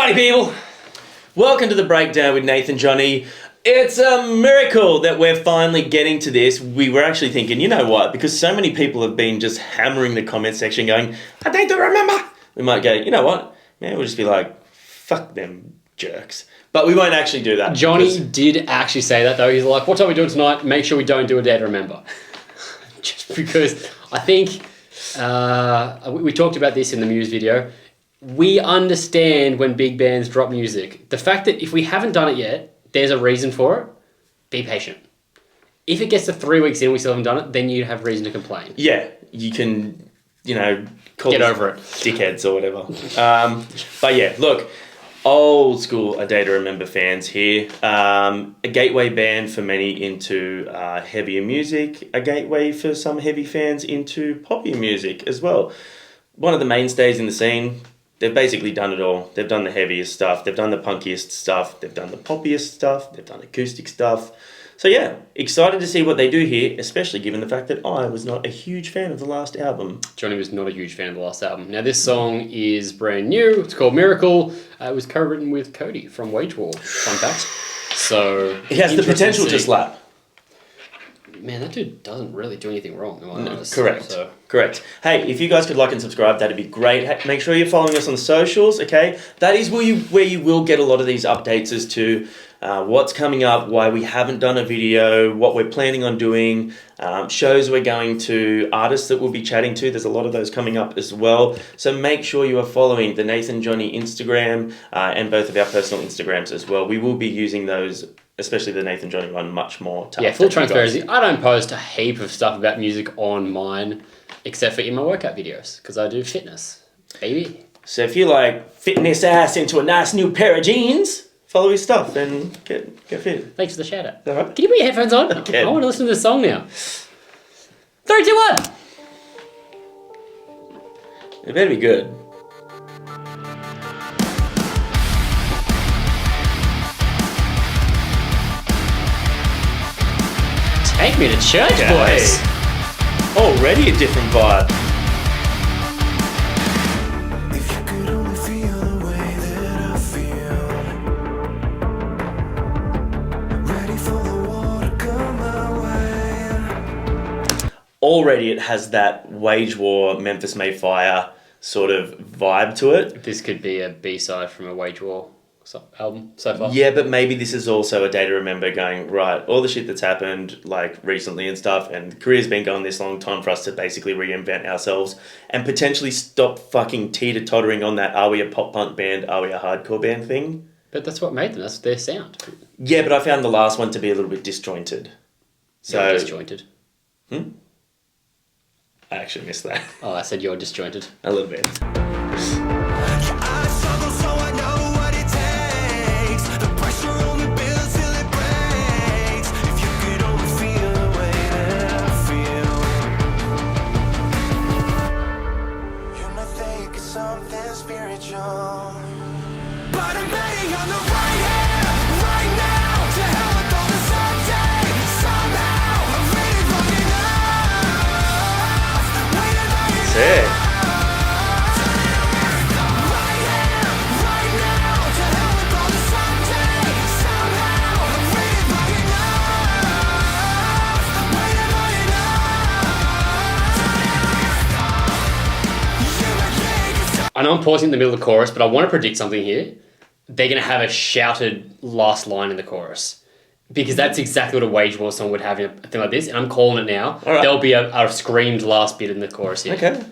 Party people! Welcome to the Breakdown with Nath and Johnny. It's a miracle that we're finally getting to this. We were actually thinking, you know what, because so many people have been just hammering the comment section going, I need to remember. We might go, you know what, man, we'll just be like, fuck them jerks. But we won't actually do that. Johnny did actually say that though. He's like, what time are we doing tonight? Make sure we don't do a Dare to Remember. Just because I think we talked about this in the Muse video. We understand when big bands drop music. The fact that if we haven't done it yet, there's a reason for it. Be patient. If it gets to 3 weeks in and we still haven't done it, then you have reason to complain. Yeah, you can, call Get over it. Dickheads or whatever. But yeah, look, old school A Day to Remember fans here. A gateway band for many into heavier music. A gateway for some heavy fans into poppier music as well. One of the mainstays in the scene. They've basically done it all. They've done the heaviest stuff. They've done the punkiest stuff. They've done the poppiest stuff. They've done acoustic stuff. So yeah, excited to see what they do here, especially given the fact that I was not a huge fan of the last album. Johnny was not a huge fan of the last album. Now this song is brand new. It's called Miracle. It was co-written with Cody from Wage War. Fun fact. So it has the potential to slap. Man, that dude doesn't really do anything wrong. Correct. Hey, if you guys could like and subscribe, that'd be great. Hey, make sure you're following us on the socials, okay? That is where you will get a lot of these updates as to what's coming up, why we haven't done a video, what we're planning on doing, shows we're going to, artists that we'll be chatting to. There's a lot of those coming up as well. So make sure you are following the Nath and Johnny Instagram and both of our personal Instagrams as well. We will be using those, especially the Nath and Johnny one, much more. Yeah, full transparency. I don't post a heap of stuff about music on mine, except for in my workout videos, because I do fitness, baby. So if you like fitting this ass into a nice new pair of jeans, follow his stuff and get fit. Thanks for the shout out. All right. Can you put your headphones on? Okay. I want to listen to this song now. 3, 2, 1. It better be good. Take me to church, boys. Already a different vibe. If you could only feel the way that I feel, ready for the war to come my way. Already it has that Wage War, Memphis Mayfire sort of vibe to it. This could be a B-side from a Wage War album so far. Yeah, but maybe this is also a day to remember going, right, all the shit that's happened like recently and stuff, and the career's been going this long, time for us to basically reinvent ourselves and potentially stop fucking teeter-tottering on that are we a pop punk band, are we a hardcore band thing. But that's what made them. That's their sound. Yeah, but I found the last one to be a little bit disjointed. You're disjointed. I actually missed that. Oh, I said you're disjointed. A little bit. I struggle, so I know what it takes. The pressure only builds till it breaks. If you could only feel the way that I feel, you might think it's something spiritual, but I'm betting on the right hand right now. To hell with all the someday, somehow I'm really long enough. Waiting on you. That's it. I know I'm pausing in the middle of the chorus, but I want to predict something here. They're going to have a shouted last line in the chorus. Because that's exactly what a Wage War song would have in a thing like this. And I'm calling it now. All right. There'll be a screamed last bit in the chorus here. Okay.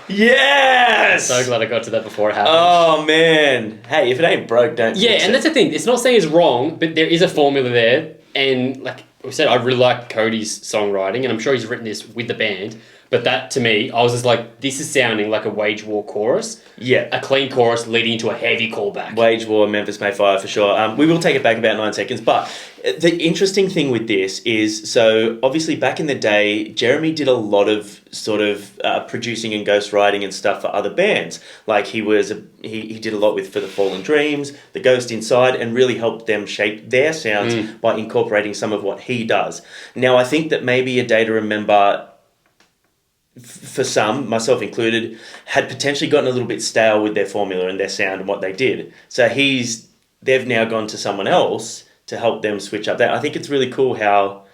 Yes! I'm so glad I got to that before it happened. Oh man. Hey, if it ain't broke, don't Yeah, fix and it. that's the thing. It's not saying it's wrong, but there is a formula there. And like we said, I really like Cody's songwriting, and I'm sure he's written this with the band. But that, to me, I was just like, this is sounding like a Wage War chorus. Yeah. A clean chorus leading into a heavy callback. Wage War, Memphis May Fire for sure. We will take it back about 9 seconds. But the interesting thing with this is, so obviously back in the day, Jeremy did a lot of sort of producing and ghostwriting and stuff for other bands. Like he did a lot with For the Fallen Dreams, The Ghost Inside, and really helped them shape their sounds by incorporating some of what he does. Now, I think that maybe A Day to Remember, for some, myself included, had potentially gotten a little bit stale with their formula and their sound and what they did. So they've now gone to someone else to help them switch up that. I think it's really cool how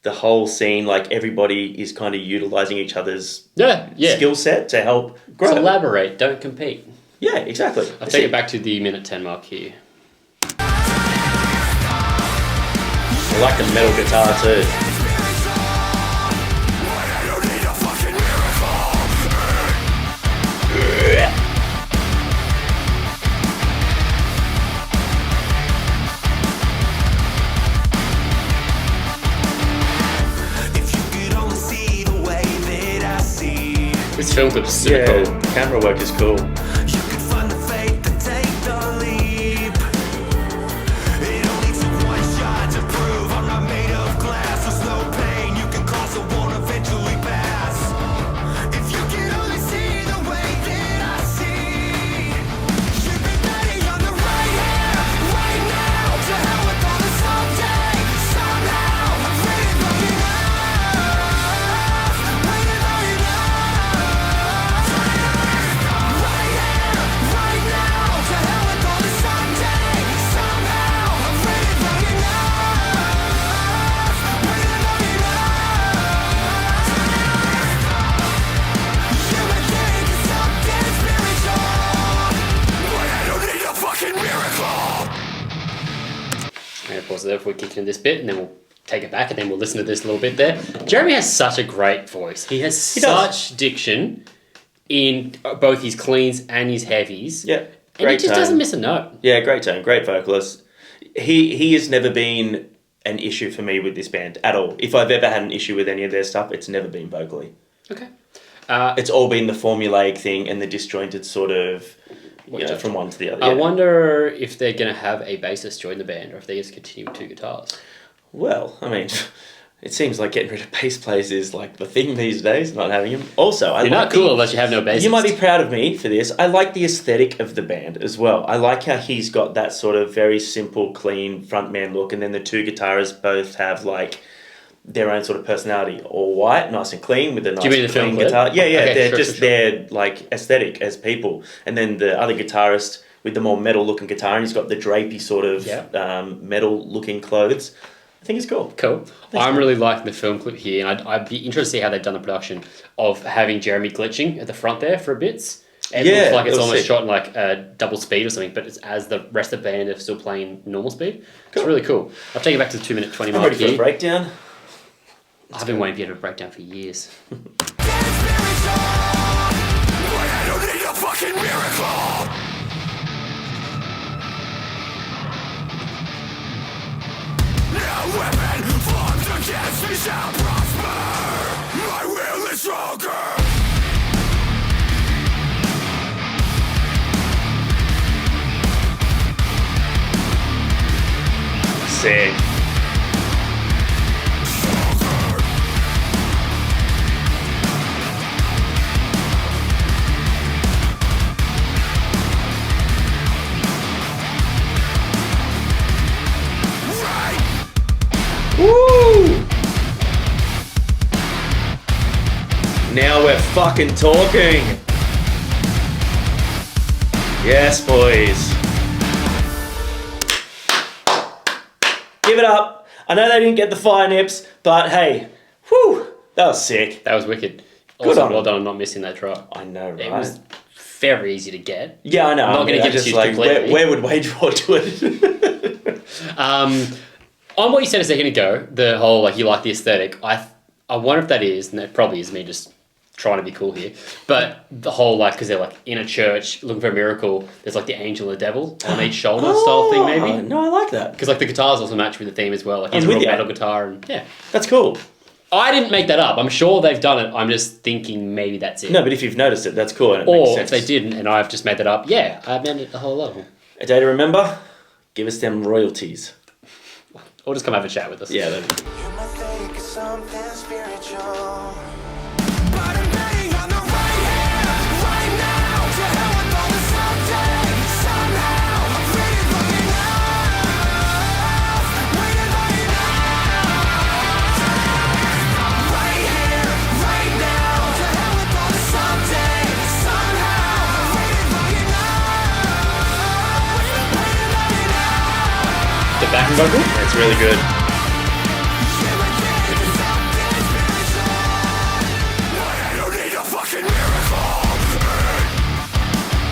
the whole scene, like everybody is kind of utilizing each other's skill set to help grow. Collaborate, don't compete. Yeah, exactly. I'll take it back to the minute 10 mark here. I like the metal guitar too. This film clip is super cool. Camera work is cool. You could find the faith to take the leap. It only took one shot to prove I'm not made of glass. There's no pain you can cause, it won't eventually pass. If you can only see the way that I see, you'd be betting on the right here, right now. To hell with all the someday, somehow. I've waited long enough, waited long enough. Right here, right now. To hell with all the someday, somehow. I've waited long enough, waited long enough. You would think it's something spiritual, but I don't need a fucking miracle. I'm going to pause it there before we kick into this bit, and then we'll take it back, and then we'll listen to this a little bit there. Jeremy has such a great voice. He has such diction in both his cleans and his heavies. Yeah, And he just doesn't miss a note. Yeah, great tone, great vocalist. He has never been an issue for me with this band at all. If I've ever had an issue with any of their stuff, it's never been vocally. Okay. It's all been the formulaic thing and the disjointed sort of, from one to the other. I yeah. wonder if they're going to have a bassist join the band, or if they just continue with 2 guitars. Well, I mean, it seems like getting rid of bass players is like the thing these days, not having them. Also, You're not cool unless you have no bassist. You might be proud of me for this. I like the aesthetic of the band as well. I like how he's got that sort of very simple, clean frontman look, and then the 2 guitarists both have like their own sort of personality. All white, nice and clean, with a nice you mean the clean film clip? guitar. Yeah, Okay, they're sure, just sure. their like aesthetic as people. And then the other guitarist with the more metal looking guitar, and he's got the drapey sort of metal looking clothes. I think it's cool. Cool. I'm really liking the film clip here, and I'd be interested to see how they've done the production of having Jeremy glitching at the front there for bits. It looks like it's almost shot in like double speed or something, but it's as the rest of the band are still playing normal speed. It's really cool. I'll take it back to the 2 minute 20 I'm mark ready for a here. breakdown. I've been waiting for you to break down for years. But I don't need a fucking miracle. No weapon formed against me shall prosper. My will is stronger. Sick. Woo! Now we're fucking talking. Yes, boys. Give it up. I know they didn't get the fire nips, but hey, whew, that was sick. That was wicked. Good Also, on well them. done on not missing that try. I know, right? It was very easy to get. Yeah, I know. I'm not going to give it to just you like, completely. where would Wage War do it? On what you said a second ago, the whole like you like the aesthetic, I wonder if that is, and that probably is me just trying to be cool here, but the whole like, because they're like in a church looking for a miracle, there's like the angel and the devil on each shoulder style thing maybe. No, I like that. Because like the guitars also match with the theme as well. Like I'm he's a with real you. metal guitar, and yeah. That's cool. I didn't make that up. I'm sure they've done it. I'm just thinking maybe that's it. No, but if you've noticed it, that's cool. And it makes Or sense. if they didn't and I've just made that up, yeah, I meant it a whole lot. A day to remember, give us them royalties. Or just come have a chat with us. Yeah, that'd be You might think it's something spiritual. But I'm betting on the right here, right now. To hell with all the someday, somehow. I've waited long enough. Waited long enough. Right here, right now. To hell with all the someday, somehow. I've waited long enough. Waited long enough. The backing vocal? That's really good.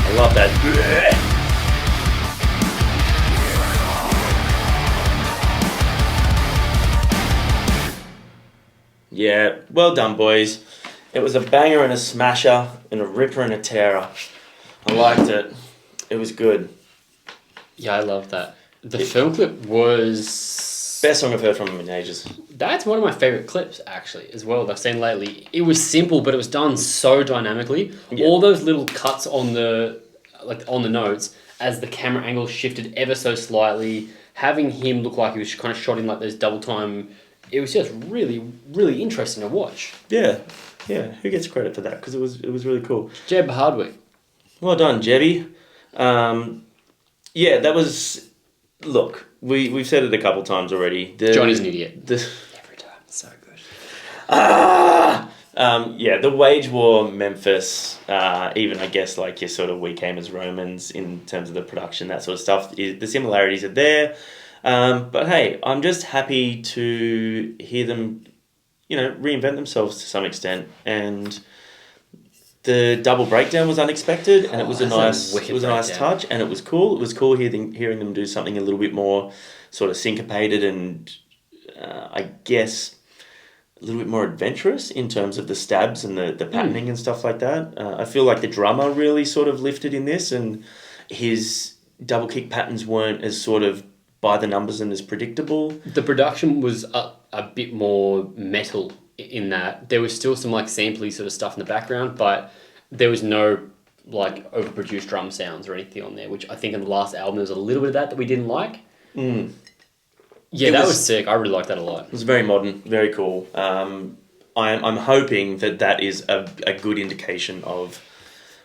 I love that. Yeah, well done, boys. It was a banger and a smasher and a ripper and a tearer. I liked it. It was good. Yeah, I love that. The film clip was... Best song I've heard from him in ages. That's one of my favourite clips, actually, as well, that I've seen lately. It was simple, but it was done so dynamically. Yeah. All those little cuts on the notes, as the camera angle shifted ever so slightly, having him look like he was kind of shot in like those double time, it was just really, really interesting to watch. Yeah, yeah. Who gets credit for that? Because it was really cool. Jeb Hardwick. Well done, Jebby. Yeah, that was. Look, we've said it a couple times already. Johnny's an idiot. Every time, so good. Yeah, the wage war, Memphis, even I guess like your sort of We Came as Romans in terms of the production, that sort of stuff. The similarities are there, but hey, I'm just happy to hear them, reinvent themselves to some extent. And the double breakdown was unexpected, and it was a nice touch, and it was cool. It was cool hearing them do something a little bit more sort of syncopated and I guess a little bit more adventurous in terms of the stabs and the patterning and stuff like that. I feel like the drummer really sort of lifted in this, and his double kick patterns weren't as sort of by the numbers and as predictable. The production was a bit more metal in that. There was still some like sampley sort of stuff in the background, but there was no like overproduced drum sounds or anything on there, which I think in the last album there was a little bit of that we didn't like. Yeah, that was sick. I really liked that a lot. It was very modern, very cool. I'm hoping that is a good indication of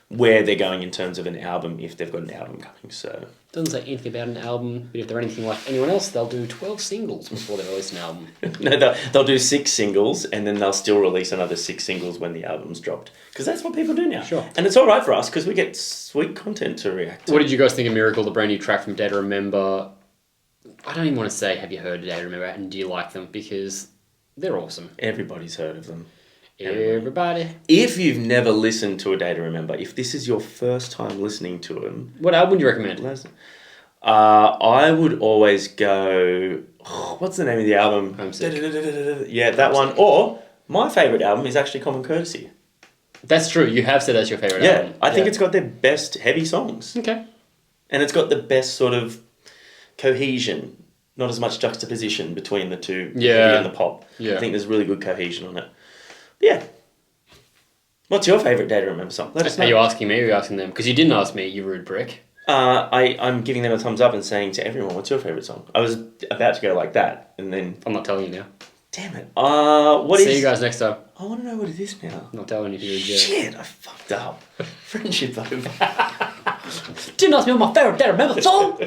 where they're going in terms of an album, if they've got an album coming. So Doesn't say anything about an album, but if they're anything like anyone else, they'll do 12 singles before they release an album. No, they'll do 6 singles, and then they'll still release another 6 singles when the album's dropped. Because that's what people do now. Sure. And it's all right for us, because we get sweet content to react to. What did you guys think of Miracle, the brand new track from Day to Remember? I don't even want to say, have you heard of Day to Remember, and do you like them? Because they're awesome. Everybody's heard of them. Everybody. If you've never listened to A Day to Remember, if this is your first time listening to them... What album would you recommend? I would always go... what's the name of the album? Homesick. Yeah, that one. Or, my favourite album is actually Common Courtesy. That's true. You have said that's your favourite album. I think it's got their best heavy songs. Okay. And it's got the best sort of cohesion. Not as much juxtaposition between the two, heavy and the pop. Yeah. I think there's really good cohesion on it. Yeah. What's your favourite Day to Remember song? Let us know. Are you asking me or are you asking them? Because you didn't ask me, you rude brick. I'm giving them a thumbs up and saying to everyone, what's your favourite song? I was about to go like that, and then... I'm not telling you now. Damn it. See you guys next time. I want to know what it is now. I'm not telling you. Shit, I fucked up. Friendship over. Didn't ask me what my favourite Day to Remember song!